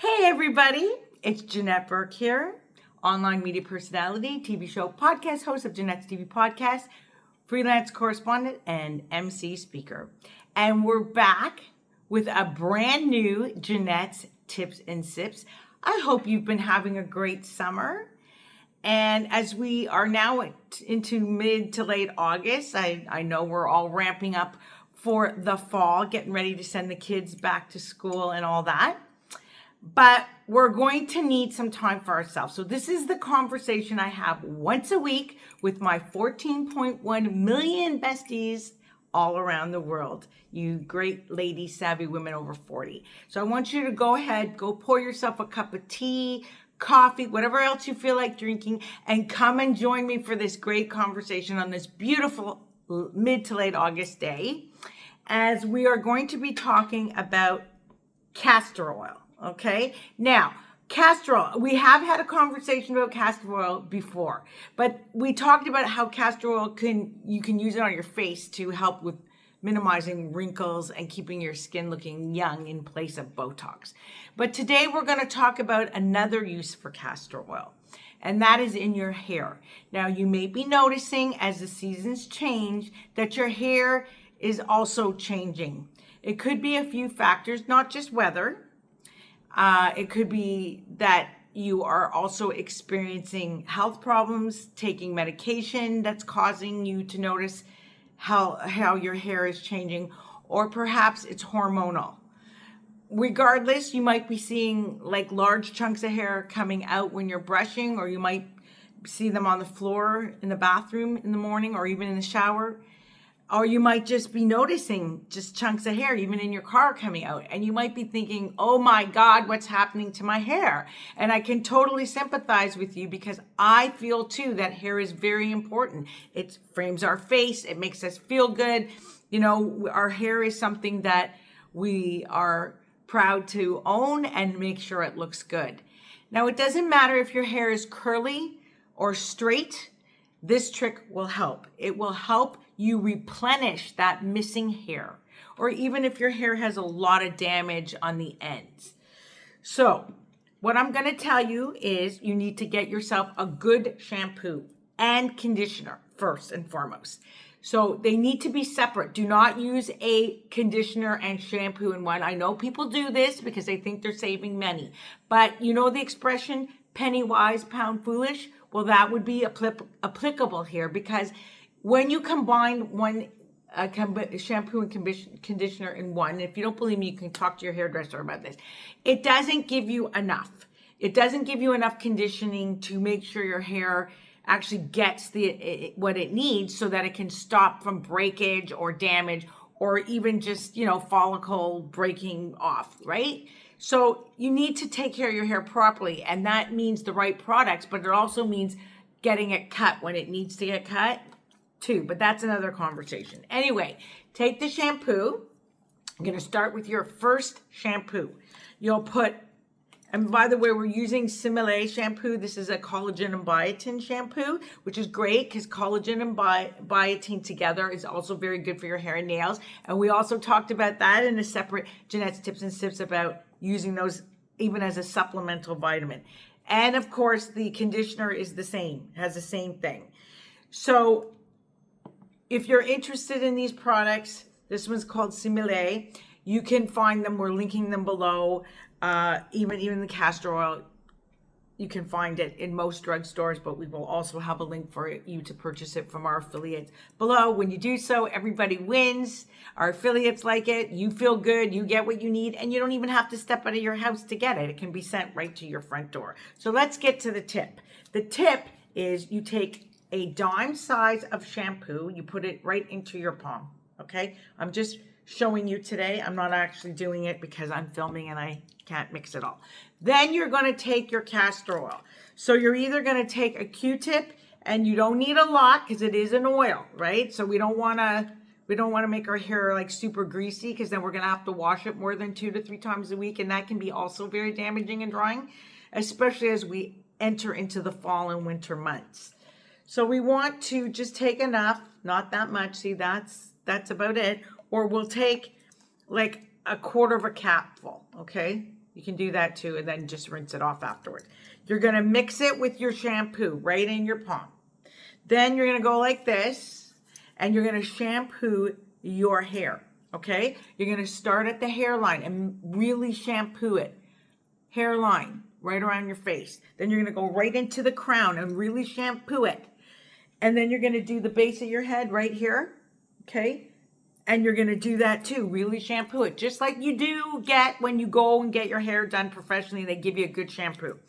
Hey everybody, it's Janette Burke here, online media personality, TV show, podcast host of Janette's TV podcast, freelance correspondent, and MC speaker. And we're back with a brand new Janette's Tips and Sips. I hope you've been having a great summer. And as we are now into mid to late August, I know we're all ramping up for the fall, getting ready to send the kids back to school and all that. But we're going to need some time for ourselves. So this is the conversation I have once a week with my 14.1 million besties all around the world. You great lady, savvy women over 40. So I want you to go ahead, go pour yourself a cup of tea, coffee, whatever else you feel like drinking, and come and join me for this great conversation on this beautiful mid to late August day, as we are going to be talking about castor oil. Okay, now castor oil, we have had a conversation about castor oil before, but we talked about how castor oil you can use it on your face to help with minimizing wrinkles and keeping your skin looking young in place of Botox. But today we're going to talk about another use for castor oil, and that is in your hair. Now you may be noticing as the seasons change that your hair is also changing. It could be a few factors, not just weather. It could be that you are also experiencing health problems, taking medication that's causing you to notice how your hair is changing, or perhaps it's hormonal. Regardless, you might be seeing like large chunks of hair coming out when you're brushing, or you might see them on the floor in the bathroom in the morning, or even in the shower. Or you might just be noticing just chunks of hair, even in your car, coming out. And you might be thinking, oh my God, what's happening to my hair? And I can totally sympathize with you, because I feel too that hair is very important. It frames our face. It makes us feel good. You know, our hair is something that we are proud to own and make sure it looks good. Now, it doesn't matter if your hair is curly or straight. This trick will help. It will help you replenish that missing hair, or even if your hair has a lot of damage on the ends. So what I'm going to tell you is you need to get yourself a good shampoo and conditioner first and foremost. So they need to be separate. Do not use a conditioner and shampoo in one. I know people do this because they think they're saving money, but you know the expression, penny wise, pound foolish? Well, that would be applicable here, because when you combine one shampoo and conditioner in one, if you don't believe me, you can talk to your hairdresser about this. It doesn't give you enough. It doesn't give you enough conditioning to make sure your hair actually gets what it needs, so that it can stop from breakage or damage, or even just, follicle breaking off, right? So you need to take care of your hair properly, and that means the right products, but it also means getting it cut when it needs to get cut too. But that's another conversation. Anyway, take the shampoo. I'm going to start with your first shampoo. You'll put, and by the way, we're using Simile shampoo. This is a collagen and biotin shampoo, which is great because collagen and biotin together is also very good for your hair and nails. And we also talked about that in a separate Janette's Tips and Sips about using those even as a supplemental vitamin. And of course, the conditioner is the same, has the same thing. So if you're interested in these products, this one's called Simile. You can find them. We're linking them below. Even the castor oil, you can find it in most drugstores, but we will also have a link for you to purchase it from our affiliates below. When you do so, everybody wins. Our affiliates like it. You feel good. You get what you need, and you don't even have to step out of your house to get it. It can be sent right to your front door. So let's get to the tip. The tip is you take a dime size of shampoo. You put it right into your palm. Okay? I'm just showing you today. I'm not actually doing it because I'm filming and I can't mix it all. Then you're going to take your castor oil. So you're either going to take a Q-tip, and you don't need a lot because it is an oil, right? So we don't want to make our hair like super greasy, because then we're going to have to wash it more than 2 to 3 times a week, and that can be also very damaging and drying, especially as we enter into the fall and winter months. So we want to just take enough, not that much. See, that's about it. Or we'll take like a quarter of a capful, okay? You can do that too, and then just rinse it off afterwards. You're going to mix it with your shampoo right in your palm. Then you're going to go like this, and you're going to shampoo your hair, okay? You're going to start at the hairline and really shampoo it. Hairline, right around your face. Then you're going to go right into the crown and really shampoo it. And then you're going to do the base of your head right here, okay? And you're going to do that too, really shampoo it. Just like you do get when you go and get your hair done professionally, they give you a good shampoo.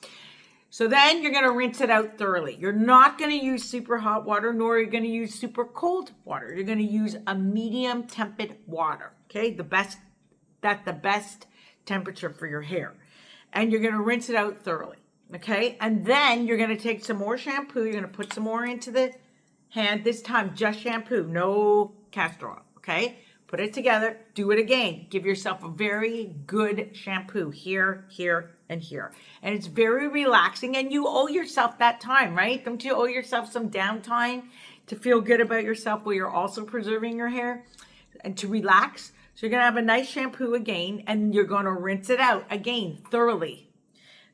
So then you're going to rinse it out thoroughly. You're not going to use super hot water, nor are you going to use super cold water. You're going to use a medium tempered water, okay? That's the best temperature for your hair. And you're going to rinse it out thoroughly, okay? And then you're going to take some more shampoo. You're going to put some more into the hand. This time, just shampoo, no castor oil, okay? Put it together. Do it again. Give yourself a very good shampoo here, here, and here. And it's very relaxing, and you owe yourself that time, right? Don't you owe yourself some downtime to feel good about yourself while you're also preserving your hair and to relax? So you're going to have a nice shampoo again, and you're going to rinse it out again thoroughly.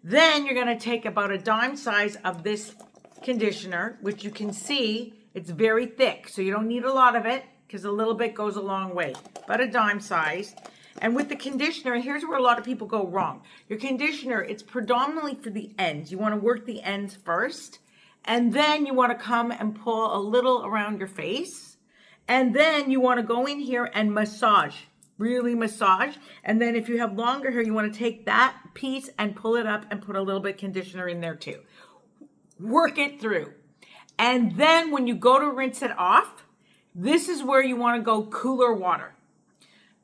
Then you're going to take about a dime size of this conditioner, which you can see it's very thick. So you don't need a lot of it because a little bit goes a long way, but a dime size. And with the conditioner, here's where a lot of people go wrong. Your conditioner, it's predominantly for the ends. You want to work the ends first, and then you want to come and pull a little around your face. And then you want to go in here and massage. Really massage. And then if you have longer hair, you want to take that piece and pull it up and put a little bit of conditioner in there too. Work it through. And then when you go to rinse it off, this is where you want to go cooler water.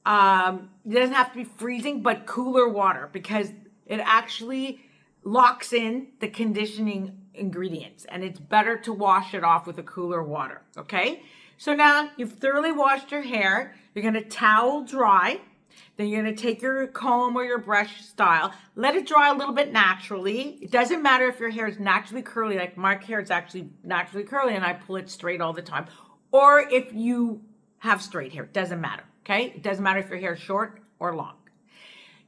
It doesn't have to be freezing, but cooler water, because it actually locks in the conditioning ingredients, and it's better to wash it off with a cooler water, okay? So now you've thoroughly washed your hair. You're going to towel dry. Then you're going to take your comb or your brush style. Let it dry a little bit naturally. It doesn't matter if your hair is naturally curly. Like my hair is actually naturally curly, and I pull it straight all the time. Or if you have straight hair. It doesn't matter, okay? It doesn't matter if your hair is short or long.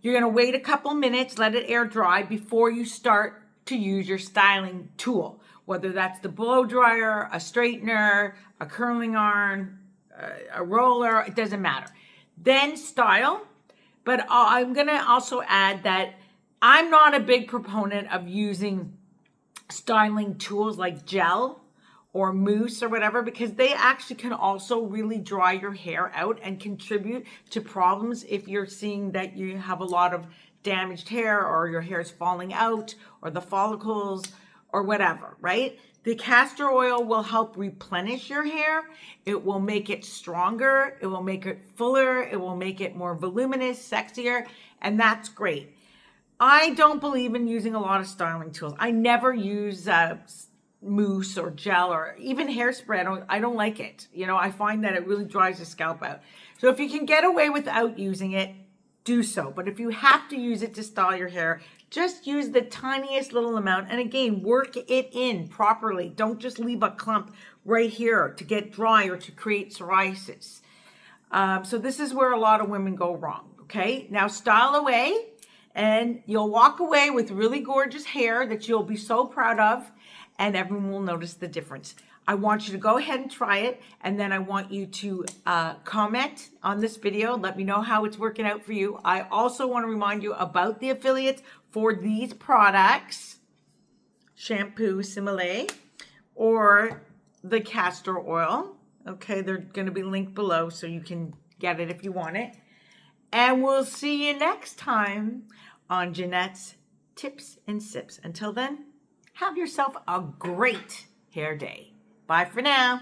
You're going to wait a couple minutes, let it air dry before you start to use your styling tool. Whether that's the blow dryer, a straightener, a curling iron, a roller, it doesn't matter. Then style, but I'm going to also add that I'm not a big proponent of using styling tools like gel or mousse or whatever, because they actually can also really dry your hair out and contribute to problems if you're seeing that you have a lot of damaged hair, or your hair is falling out, or the follicles, or whatever, right? The castor oil will help replenish your hair. It will make it stronger. It will make it fuller. It will make it more voluminous, sexier, and that's great. I don't believe in using a lot of styling tools. I never use mousse or gel or even hairspray. I don't like it. You know, I find that it really dries the scalp out. So if you can get away without using it, do so. But if you have to use it to style your hair, just use the tiniest little amount. And again, work it in properly. Don't just leave a clump right here to get dry or to create psoriasis. So this is where a lot of women go wrong. Okay, now style away, and you'll walk away with really gorgeous hair that you'll be so proud of, and everyone will notice the difference. I want you to go ahead and try it, and then I want you to comment on this video. Let me know how it's working out for you. I also want to remind you about the affiliates for these products, shampoo simile or the castor oil. Okay, they're going to be linked below so you can get it if you want it. And we'll see you next time on Janette's Tips and Sips. Until then, have yourself a great hair day. Bye for now.